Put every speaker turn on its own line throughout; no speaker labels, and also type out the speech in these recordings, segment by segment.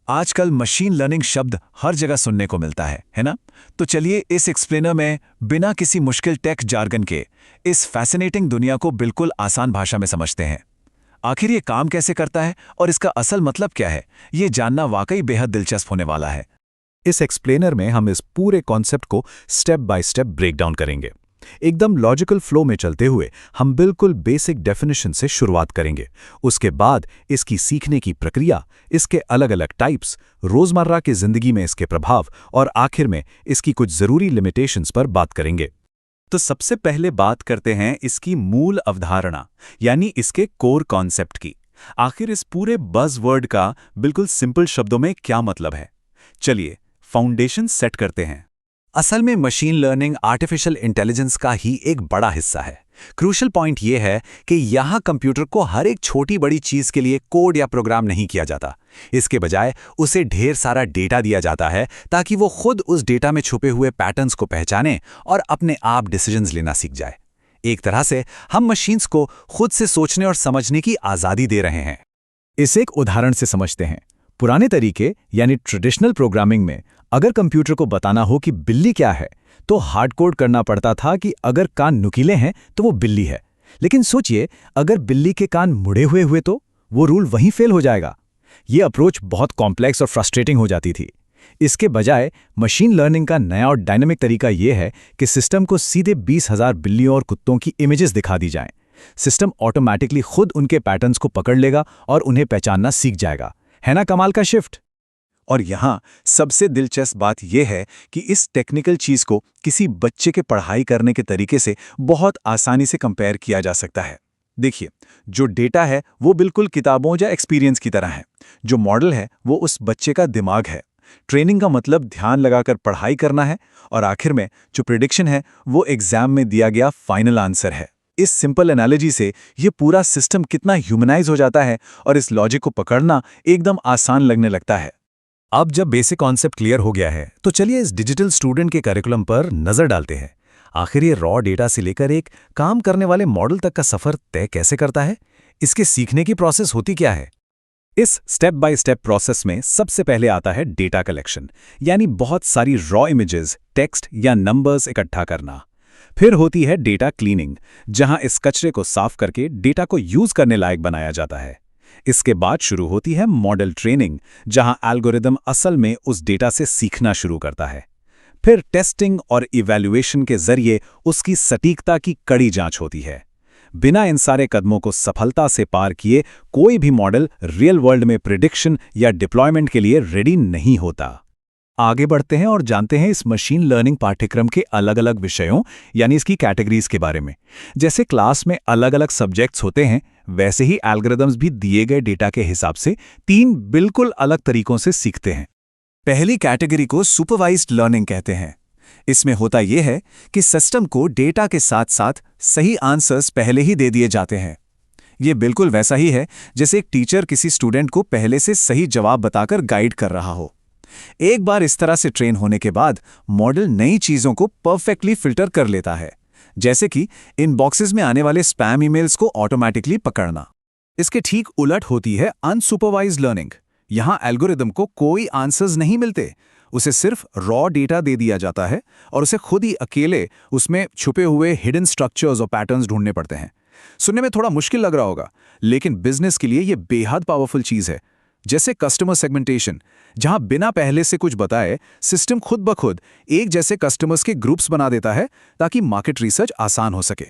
आजकल machine learning शब्द हर जगह सुनने को मिलता है ना? तो चलिए इस एक्सप्लेनर में बिना किसी मुश्किल टेक जार्गन के इस फैसिनेटिंग दुनिया को बिल्कुल आसान भाषा में समझते हैं। आखिर ये काम कैसे करता है और इसका असल मतलब क्या है, ये जानना वाकई बेहद दिलचस्प होने वाला है।
इस एक्सप्लेनर में हम इस पूरे कॉन्सेप्ट को step by step break down करेंगे। एकदम लॉजिकल फ्लो में चलते हुए हम बिल्कुल बेसिक डेफिनेशन से शुरुआत करेंगे। उसके बाद इसकी सीखने की प्रक्रिया, इसके अलग अलग टाइप्स, रोजमर्रा की जिंदगी में इसके प्रभाव और आखिर में इसकी कुछ जरूरी लिमिटेशंस पर बात करेंगे। तो सबसे पहले बात करते हैं इसकी मूल अवधारणा, यानी इसके कोर कॉन्सेप्ट की। आखिर इस पूरे बज़वर्ड का बिल्कुल सिंपल शब्दों में क्या मतलब है? चलिए फाउंडेशन सेट करते हैं।
असल में मशीन लर्निंग आर्टिफिशियल इंटेलिजेंस का ही एक बड़ा हिस्सा है। क्रूशियल पॉइंट यह है कि यहाँ कंप्यूटर को हर एक छोटी बड़ी चीज के लिए कोड या प्रोग्राम नहीं किया जाता। इसके बजाय उसे ढेर सारा डेटा दिया जाता है ताकि वो खुद उस डेटा में छुपे हुए पैटर्न्स को पहचाने और अपने आप डिसीजंस लेना सीख जाए। एक तरह से हम मशीन्स को खुद से सोचने और समझने की आज़ादी दे रहे हैं।
इसे एक उदाहरण से समझते हैं। पुराने तरीके यानी ट्रेडिशनल प्रोग्रामिंग में अगर कंप्यूटर को बताना हो कि बिल्ली क्या है, तो हार्ड कोड करना पड़ता था कि अगर कान नुकीले हैं तो वो बिल्ली है। लेकिन सोचिए, अगर बिल्ली के कान मुड़े हुए तो वो रूल वहीं फेल हो जाएगा। ये अप्रोच बहुत कॉम्प्लेक्स और फ्रस्ट्रेटिंग हो जाती थी। इसके बजाय मशीन लर्निंग का नया और डायनामिक तरीका ये है कि सिस्टम को सीधे 20,000 बिल्लियों और कुत्तों की इमेजेस दिखा दी जाएं। सिस्टम ऑटोमैटिकली खुद उनके पैटर्न्स को पकड़ लेगा और उन्हें पहचानना सीख जाएगा। है ना कमाल का शिफ्ट?
और यहाँ सबसे दिलचस्प बात यह है कि इस टेक्निकल चीज को किसी बच्चे के पढ़ाई करने के तरीके से बहुत आसानी से कंपेयर किया जा सकता है। देखिए, जो डेटा है वो बिल्कुल किताबों या एक्सपीरियंस की तरह है। जो मॉडल है वो उस बच्चे का दिमाग है। ट्रेनिंग का मतलब ध्यान लगाकर पढ़ाई करना है और आखिर में जो प्रिडिक्शन है वो एग्जाम में दिया गया फाइनल आंसर है। इस सिंपल एनालॉजी से ये पूरा सिस्टम कितना ह्यूमनाइज हो जाता है और इस लॉजिक को पकड़ना एकदम आसान लगने लगता है।
अब जब बेसिक कॉन्सेप्ट क्लियर हो गया है, तो चलिए इस डिजिटल स्टूडेंट के करिकुलम पर नजर डालते हैं। आखिर ये रॉ डेटा से लेकर एक काम करने वाले मॉडल तक का सफर तय कैसे करता है? इसके सीखने की प्रोसेस होती क्या है? इस स्टेप बाय स्टेप प्रोसेस में सबसे पहले आता है डेटा कलेक्शन, यानी बहुत सारी रॉ इमेजेस, टेक्स्ट या नंबर्स इकट्ठा करना। फिर होती है डेटा क्लीनिंग, जहां इस कचरे को साफ करके डेटा को यूज करने लायक बनाया जाता है। इसके बाद शुरू होती है मॉडल ट्रेनिंग, जहां एल्गोरिदम असल में उस डेटा से सीखना शुरू करता है। फिर टेस्टिंग और इवैल्यूएशन के जरिए उसकी सटीकता की कड़ी जांच होती है। बिना इन सारे कदमों को सफलता से पार किए कोई भी मॉडल रियल वर्ल्ड में प्रिडिक्शन या डिप्लॉयमेंट के लिए रेडी नहीं होता। आगे बढ़ते हैं और जानते हैं इस मशीन लर्निंग पाठ्यक्रम के अलग अलग विषयों, यानी इसकी कैटेगरीज के बारे में। जैसे क्लास में अलग अलग सब्जेक्ट्स होते हैं, वैसे ही एल्गोरिदम्स भी दिए गए डेटा के हिसाब से 3 बिल्कुल अलग तरीकों से सीखते हैं।
पहली कैटेगरी को सुपरवाइज्ड लर्निंग कहते हैं। इसमें होता यह है कि सिस्टम को डेटा के साथ साथ सही आंसर्स पहले ही दे दिए जाते हैं। ये बिल्कुल वैसा ही है जैसे एक टीचर किसी स्टूडेंट को पहले से सही जवाब बताकर गाइड कर रहा हो। एक बार इस तरह से ट्रेन होने के बाद मॉडल नई चीजों को परफेक्टली फिल्टर कर लेता है, जैसे कि इन बॉक्सेस में आने वाले स्पैम ईमेल्स को ऑटोमैटिकली पकड़ना। इसके ठीक उलट होती है अनसुपरवाइज्ड लर्निंग। यहां एल्गोरिदम को कोई आंसर्स नहीं मिलते, उसे सिर्फ रॉ डेटा दे दिया जाता है और उसे खुद ही अकेले उसमें छुपे हुए हिडन स्ट्रक्चर्स और पैटर्न्स ढूंढने पड़ते हैं। सुनने में थोड़ा मुश्किल लग रहा होगा, लेकिन बिजनेस के लिए यह बेहद पावरफुल चीज है। जैसे कस्टमर सेगमेंटेशन, जहां बिना पहले से कुछ बताए सिस्टम खुद ब खुद एक जैसे कस्टमर्स के ग्रुप्स बना देता है ताकि मार्केट रिसर्च आसान हो सके।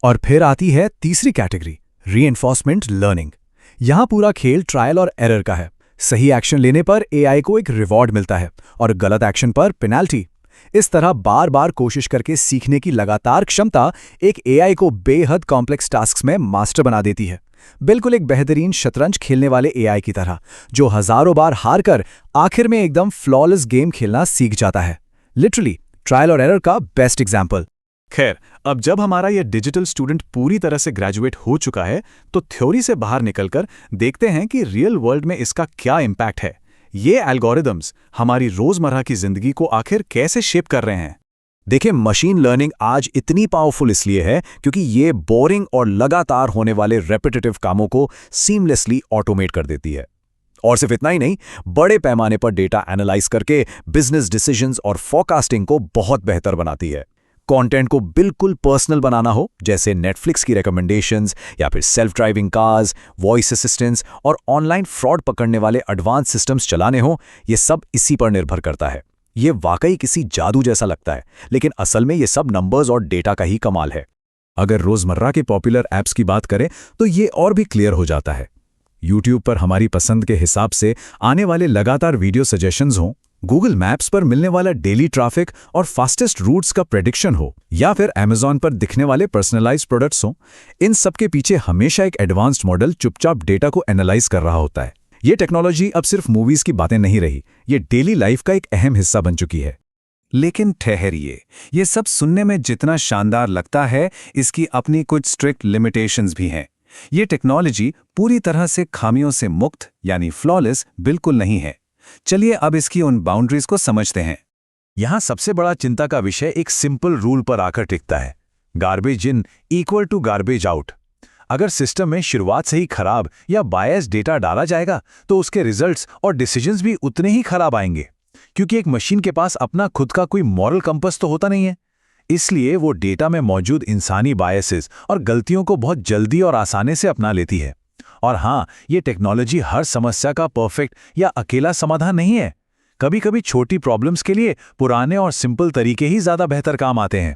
और फिर आती है तीसरी कैटेगरी, रीइंफोर्समेंट लर्निंग। यहां पूरा खेल ट्रायल और एरर का है। सही एक्शन लेने पर एआई को एक रिवॉर्ड मिलता है और गलत एक्शन पर पेनाल्टी। इस तरह बार बार कोशिश करके सीखने की लगातार क्षमता एक एआई को बेहद कॉम्प्लेक्स टास्क्स में मास्टर बना देती है। बिल्कुल एक बेहतरीन शतरंज खेलने वाले एआई की तरह, जो हजारों बार हार कर आखिर में एकदम फ्लॉलेस गेम खेलना सीख जाता है। लिटरली ट्रायल और एरर का बेस्ट एग्जाम्पल। खैर, अब जब हमारा यह डिजिटल स्टूडेंट पूरी तरह से ग्रेजुएट हो चुका है, तो थ्योरी से बाहर निकलकर देखते हैं कि रियल वर्ल्ड में इसका क्या इम्पैक्ट है। ये एल्गोरिदम्स हमारी रोजमर्रा की जिंदगी को आखिर कैसे शेप कर रहे हैं। देखिए, मशीन लर्निंग आज इतनी पावरफुल इसलिए है क्योंकि ये बोरिंग और लगातार होने वाले रेपिटेटिव कामों को सीमलेसली ऑटोमेट कर देती है। और सिर्फ इतना ही नहीं, बड़े पैमाने पर डेटा एनालाइज करके बिजनेस डिसीजंस और फोरकास्टिंग को बहुत बेहतर बनाती है। कंटेंट को बिल्कुल पर्सनल बनाना हो, जैसे नेटफ्लिक्स की रिकमेंडेशंस या फिर self driving cars, voice assistants और ऑनलाइन फ्रॉड पकड़ने वाले एडवांस सिस्टम्स चलाने हो, ये सब इसी पर निर्भर करता है। ये वाकई किसी जादू जैसा लगता है, लेकिन असल में ये सब नंबर्स और डेटा का ही कमाल है। अगर रोजमर्रा के पॉपुलर ऐप्स की बात करें तो ये और भी क्लियर हो जाता है। YouTube पर हमारी पसंद के हिसाब से आने वाले लगातार वीडियो सजेशंस हों, गूगल मैप्स पर मिलने वाला डेली ट्रैफिक और फास्टेस्ट रूट्स का प्रेडिक्शन हो, या फिर Amazon पर दिखने वाले पर्सनलाइज्ड प्रोडक्ट्स हों, इन सब के पीछे हमेशा एक एडवांस्ड मॉडल चुपचाप डेटा को एनालाइज कर रहा होता है। ये टेक्नोलॉजी अब सिर्फ मूवीज की बातें नहीं रही, ये डेली लाइफ का एक अहम हिस्सा बन चुकी है।
लेकिन ठहरिए, ये सब सुनने में जितना शानदार लगता है, इसकी अपनी कुछ स्ट्रिक्ट लिमिटेशंस भी हैं। ये टेक्नोलॉजी पूरी तरह से खामियों से मुक्त यानी फ्लॉलेस बिल्कुल नहीं है। चलिए अब इसकी उन बाउंड्रीज को समझते हैं।
यहाँ सबसे बड़ा चिंता का विषय एक सिंपल रूल पर आकर टिकता है, garbage in equal to garbage out. अगर सिस्टम में शुरुआत से ही खराब या बायस डेटा डाला जाएगा तो उसके रिजल्ट्स और डिसीजंस भी उतने ही खराब आएंगे, क्योंकि एक मशीन के पास अपना खुद का कोई मॉरल कंपास तो होता नहीं है। इसलिए वो डेटा में मौजूद इंसानी बायसेस और गलतियों को बहुत जल्दी और आसानी से अपना लेती है। और हाँ, ये टेक्नोलॉजी हर समस्या का परफेक्ट या अकेला समाधान नहीं है। कभी कभी छोटी प्रॉब्लम्स के लिए पुराने और सिंपल तरीके ही ज़्यादा बेहतर काम आते हैं।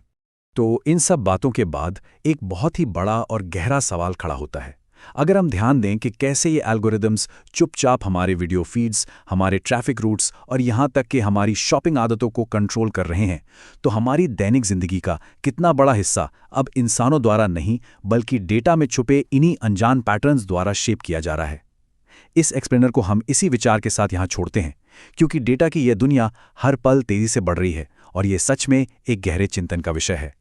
तो इन सब बातों के बाद एक बहुत ही बड़ा और गहरा सवाल खड़ा होता है। अगर हम ध्यान दें कि कैसे ये एल्गोरिदम्स चुपचाप हमारे वीडियो फीड्स, हमारे ट्रैफिक रूट्स और यहाँ तक कि हमारी शॉपिंग आदतों को कंट्रोल कर रहे हैं, तो हमारी दैनिक जिंदगी का कितना बड़ा हिस्सा अब इंसानों द्वारा नहीं बल्कि डेटा में छुपे इन्हीं अनजान पैटर्न्स द्वारा शेप किया जा रहा है। इस एक्सप्लेनर को हम इसी विचार के साथ यहाँ छोड़ते हैं, क्योंकि डेटा की यह दुनिया हर पल तेजी से बढ़ रही है और ये सच में एक गहरे चिंतन का विषय है।